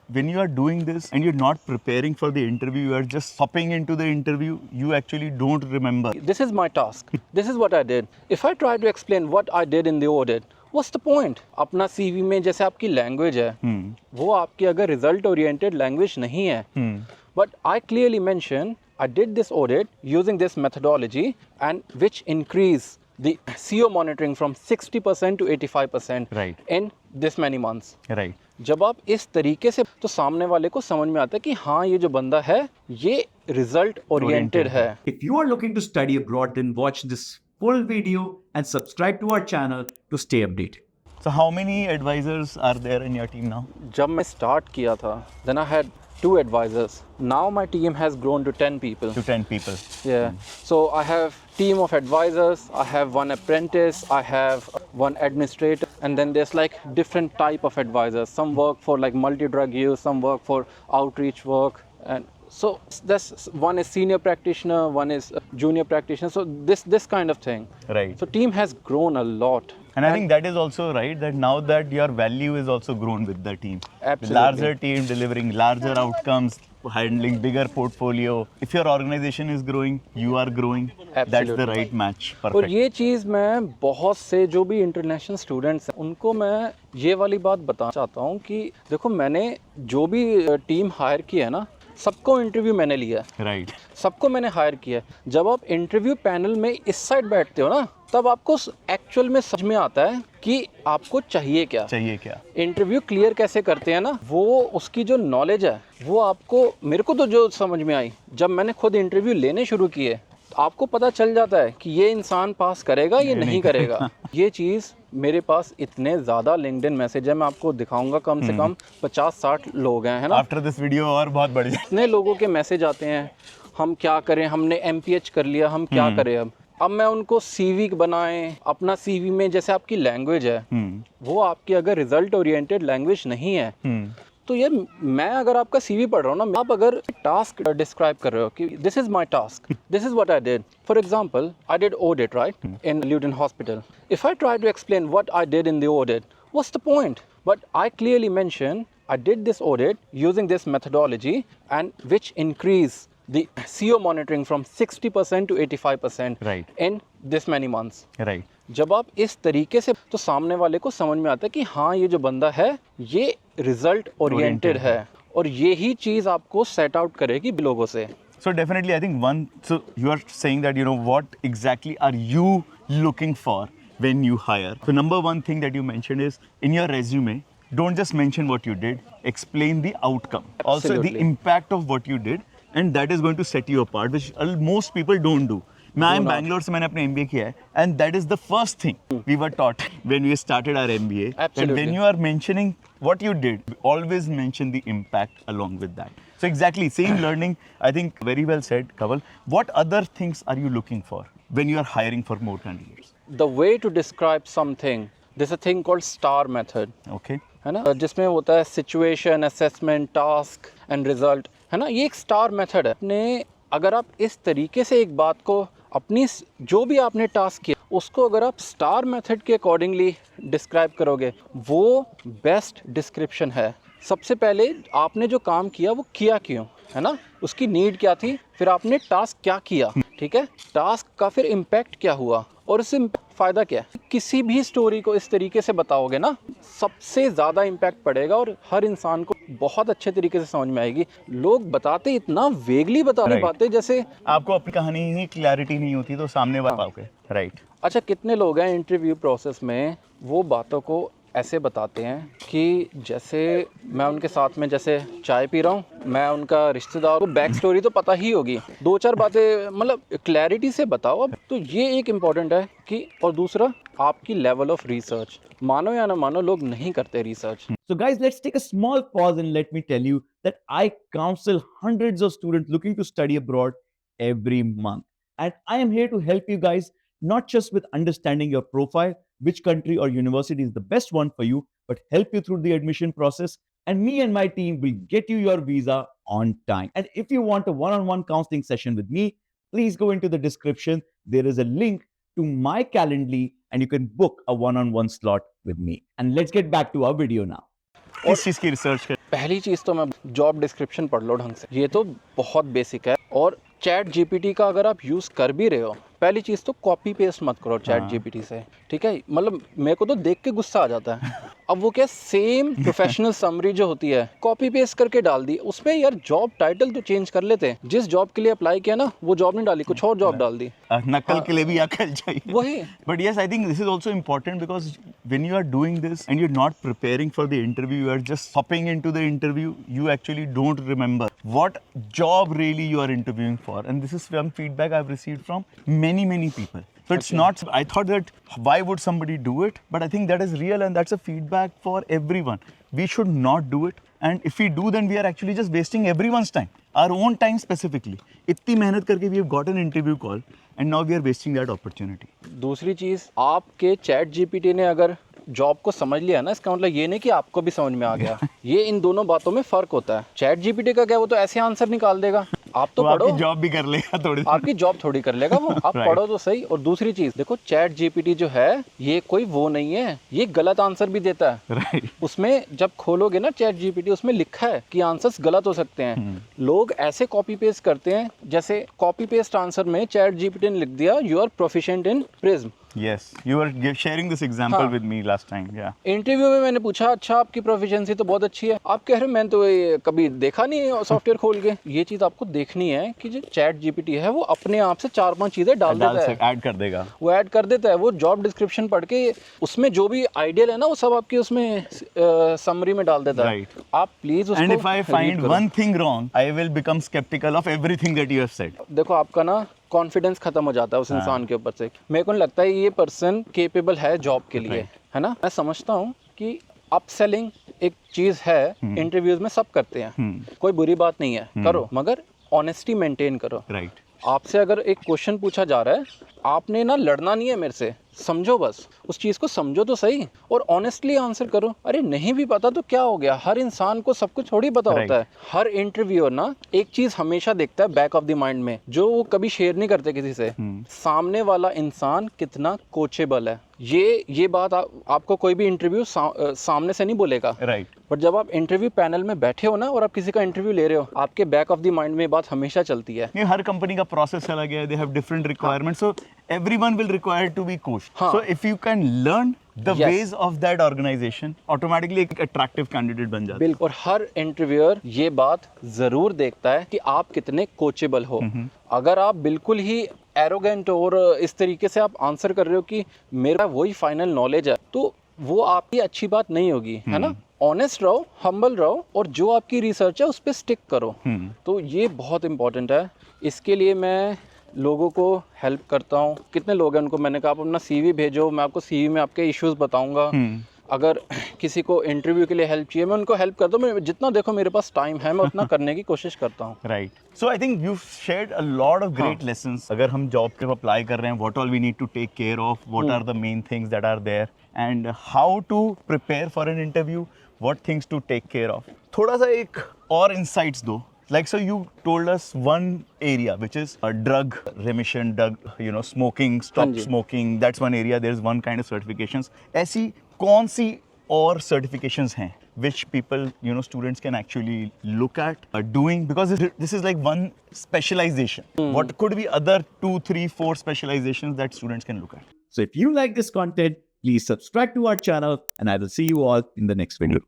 when you are doing this and you're not preparing for the interview, you are just hopping into the interview, you actually don't remember. This is my task. This is what I did. If I try to explain what I did in the audit, what's the point? अपना CV में जैसे आपकी language है, वो आपकी अगर result oriented language नहीं है, but I clearly mention I did this audit using this methodology and which increase the CO monitoring from 60% to 85% Right. in this many months. Right. जब आप इस तरीके से तो सामने वाले को समझ में आता है कि हाँ ये जो बंदा है ये रिजल्ट ओरिएंटेड है. If you are looking to study abroad, then watch this full video and subscribe to our channel to stay updated. So how many advisors are there in your team now? जब मैं start किया था then I had 2 advisors. Now my team has grown to 10 people. To 10 people. Yeah. So I have team of advisors, I have 1 apprentice, I have 1 administrator, and then there's like different type of advisors. Some work for like multi-drug use, some work for outreach work, and so that's one is senior practitioner, one is junior practitioner. So this kind of thing. Right. So team has grown a lot. And I think that is also right, that now that your value is also grown with the team. Absolutely. Larger team delivering larger outcomes, handling bigger portfolio. If your organization is growing, you are growing. That's the Absolutely. right match. और Perfect. ये चीज़ मैं बहुत से जो भी international students हैं उनको मैं ये वाली बात बताना चाहता हूँ कि देखो मैंने जो भी टीम हायर की है ना सबको इंटरव्यू मैंने लिया है, Right. सबको मैंने हायर किया है. जब आप इंटरव्यू पैनल में इस साइड बैठते हो ना तब आपको एक्चुअल में समझ में आता है कि आपको चाहिए क्या. चाहिए क्या? इंटरव्यू क्लियर कैसे करते हैं ना वो उसकी जो नॉलेज है वो आपको मेरे को तो जो समझ में आई जब मैंने खुद इंटरव्यू लेने शुरू किए आपको पता चल जाता है कि ये इंसान पास करेगा ये नहीं करेगा. ये चीज़ मेरे पास इतने ज़्यादा लिंक्डइन मैसेज है मैं आपको दिखाऊंगा कम से कम 50-60 लोग हैं है ना. After this video और बहुत बढ़ जाए. इतने लोगों के मैसेज आते हैं हम क्या करें हमने MPH कर लिया हम क्या करें अब मैं उनको CV बनाएं अपना CV में जैसे आपकी लैंग्वेज है वो आपकी अगर रिजल्ट ओरिएंटेड लैंग्वेज नहीं है तो यार मैं अगर आपका CV पढ़ रहा हूँ ना आप अगर टास्क डिस्क्राइब कर रहे हो कि this is my task this is what I did for example I did audit right in Luton hospital if I try to explain what I did in the audit what's the point but I clearly mention I did this audit using this methodology and which increased the CO monitoring from 60% to 85% Right. in this many months. Right. जब आप इस तरीके से तो सामने वाले को समझ में आता है कि हाँ ये जो बंदा है ये रिजल्ट ओरिएंटेड है और यही चीज़ आपको सेट आउट करेगी लोगों से. So definitely, I think so you are saying that, what exactly are you looking for when you hire? So number one thing that you mentioned is in your resume, don't just mention what you did, explain the outcome. Also the Absolutely. impact of what you did, and that is going to set you apart, which most people don't do. मैं बैंगलोर से मैंने अपने MBA किया है, and that is the first thing we were taught when we started our MBA. That Absolutely. when you are mentioning what you did, always mention the impact along with that. So exactly, same learning, I think very well said, Kaval. What other things are you looking for when you are hiring for more candidates? The way to describe something, there's a thing called STAR method. Okay. है ना जिसमें होता है situation assessment task and result है ना ये एक star method है. अपने अगर आप इस तरीके से एक बात को अपनी जो भी आपने टास्क किया उसको अगर आप स्टार मेथड के अकॉर्डिंगली डिस्क्राइब करोगे वो बेस्ट डिस्क्रिप्शन है. सबसे पहले आपने जो काम किया वो किया क्यों है ना उसकी नीड क्या थी फिर आपने टास्क क्या किया ठीक है टास्क का फिर इम्पैक्ट क्या हुआ और उससे फ़ायदा क्या है. किसी भी स्टोरी को इस तरीके से बताओगे ना सबसे ज़्यादा इम्पैक्ट पड़ेगा और हर इंसान को बहुत अच्छे तरीके से समझ में आएगी. लोग बताते इतना वेगली बता नहीं पाते जैसे आपको अपनी कहानी ही क्लैरिटी नहीं होती तो सामने बात पाओगे. राइट. अच्छा कितने लोग हैं इंटरव्यू प्रोसेस में वो बातों को ऐसे बताते हैं कि जैसे मैं उनके साथ में जैसे चाय पी रहा हूँ मैं उनका रिश्तेदार को बैक स्टोरी तो पता ही होगी 2-4 बातें मतलब क्लैरिटी से बताओ. अब तो ये एक इम्पॉर्टेंट है कि और दूसरा आपकी लेवल ऑफ रिसर्च मानो या ना मानो लोग नहीं करते research. So guys, let's take a small pause and let me tell you that I counsel hundreds of students looking to study abroad every month. And I am here to help you guys, not just with understanding your profile, which country or university is the best one for you, but help you through the admission process. And me and my team will get you your visa on time. And if you want a one-on-one counseling session with me, please go into the description. There is a link to my Calendly and you can book a one-on-one slot with me. And let's get back to our video now. किस चीज़ की research कर? पहली चीज़ तो मैं job description पढ़ लो ढंग से, ये तो बहुत बेसिक है। और चैट जीपीटी का अगर आप यूज़ कर भी रहे हो, पहली चीज़ तो कॉपी पेस्ट मत करो चैट जीपीटी से, ठीक है? मतलब मेरे को तो देख के गुस्सा आ जाता है। अब वो क्या, सेम प्रोफेशनल समरी जो होती है कॉपी पेस्ट करके डाल दी, उसमें यार जॉब टाइटल तो चेंज कर लेते। जिस जॉब के लिए अप्लाई किया ना, वो जॉब नहीं डाली, कुछ और जॉब डाल दी। नकल के लिए भी अकल चाहिए। वही। But yes, I think this is also important because when you are doing this and you're not preparing for the interview, you are just hopping into the interview, you actually don't remember what job really you are interviewing for. And this is some feedback I've received from many people. So it's not, I thought that why would somebody do it? But I think that is real and that's a feedback for everyone. We should not do it. And if we do, then we are actually just wasting everyone's time, our own time specifically. इतनी मेहनत करके we have got an interview call and now we are wasting that opportunity. दूसरी चीज़, आपके chat GPT ने अगर job को समझ लिया ना, इसका मतलब ये नहीं कि आपको भी समझ में आ गया। ये इन दोनों बातों में फ़र्क होता है। चैट जीपीटी का क्या, वो तो ऐसे आंसर निकाल देगा, आप तो पढ़ो। आपकी जॉब भी कर लेगा थोड़ी। आपकी जॉब थोड़ी कर लेगा वो, आप Right. पढ़ो तो सही। और दूसरी चीज़ देखो, चैट जीपीटी जो है ये कोई वो नहीं है, ये गलत आंसर भी देता है। Right. उसमें जब खोलोगे ना चैट जीपीटी, उसमें लिखा है कि आंसर्स गलत हो सकते हैं। लोग ऐसे कॉपी पेस्ट करते हैं, जैसे कॉपी पेस्ट आंसर में चैट जीपीटी ने लिख दिया you are proficient in Prism. Yes, you were sharing this example हाँ. with me last time. Yeah. Interview में मैंने पूछा, अच्छा आपकी प्रोफिशिएंसी तो बहुत अच्छी है, आप कह रहे हो मैंने तो ये कभी देखा नहीं है सॉफ्टवेयर खोल के। ये चीज़ आपको देखनी है कि जो चैट जीपीटी है वो अपने आप से 4-5 चीज़ें डाल देता है, ऐड कर देगा। वो ऐड कर देता है। वो जॉब डिस्क्रिप्शन पढ़ के उसमें जो भी आइडियल है ना, वो सब आपके उसमें समरी में डाल देता है। Right. आप प्लीज़ उसको And if I read find करो। one thing wrong, I will become skeptical of everything that you have said. देखो आपका ना कॉन्फिडेंस खत्म हो जाता है उस इंसान के ऊपर से। मेरे को नहीं लगता है ये पर्सन केपेबल है जॉब के लिए, है ना? मैं समझता हूँ कि अपसेलिंग एक चीज़ है, इंटरव्यूज में सब करते हैं, कोई बुरी बात नहीं है, करो, मगर ऑनेस्टी मेंटेन करो। Right. आपसे अगर एक क्वेश्चन पूछा जा रहा है, आपने ना लड़ना नहीं है मेरे से, समझो, बस उस चीज़ को समझो तो सही और ऑनेस्टली आंसर करो। अरे नहीं भी पता तो क्या हो गया, हर इंसान को सब कुछ थोड़ी पता होता है। हर इंटरव्यूअर ना एक चीज़ हमेशा देखता है बैक ऑफ द माइंड में, जो वो कभी शेयर नहीं करते किसी से, सामने वाला इंसान कितना कोचेबल है। ये बात आपको कोई भी इंटरव्यू सामने से नहीं बोलेगा। Right. बट जब आप इंटरव्यू पैनल में बैठे हो ना और आप किसी का इंटरव्यू ले रहे हो, आपके बैक ऑफ द माइंड में बात हमेशा चलती है। नहीं, हर कंपनी का प्रोसेस अलग है, they have different requirements, so everyone will require to be coached. हाँ. So if you can learn the Yes. Ways of that organisation, automatically एक अट्रैक्टिव कैंडिडेट बन जाता है। बिल्कुल, और हर इंटरव्यूअर ये बात जरूर देखता है कि आप कितने कोचेबल हो। अगर आप बिल्कुल ही एरोगेंट और इस तरीके से आप आंसर कर रहे हो कि मेरा वही फाइनल नॉलेज है, तो वो आपकी अच्छी बात नहीं होगी, है ना? ऑनेस्ट रहो, हम्बल रहो और जो आपकी रिसर्च है उस पर स्टिक करो। तो ये बहुत इंपॉर्टेंट है। इसके लिए मैं लोगों को हेल्प करता हूँ। कितने लोग हैं, उनको मैंने कहा आप अपना सीवी भेजो, मैं आपको सीवी में आपके इश्यूज बताऊंगा। अगर किसी को इंटरव्यू के लिए हेल्प चाहिए, मैं उनको हेल्प करता हूँ। मैं जितना देखो मेरे पास टाइम है, मैं उतना करने की कोशिश करता हूँ। Right, so I think you shared a lot of great lessons. अगर हम जॉब पे अप्लाई कर रहे हैं, what all we need to take care of, what are the main things that are there, and how to prepare for an interview, what things to take care of. थोड़ा सा एक और insights दो। Like, so you told us one area which is a drug remission, smoking, stop smoking. That's one area. There's one kind of certifications. ऐसी कौन सी और certifications हैं which people, students can actually look at doing, because this is like one specialization. What could be other 2, 3, 4 specializations that students can look at? So if you like this content, please subscribe to our channel and I will see you all in the next video.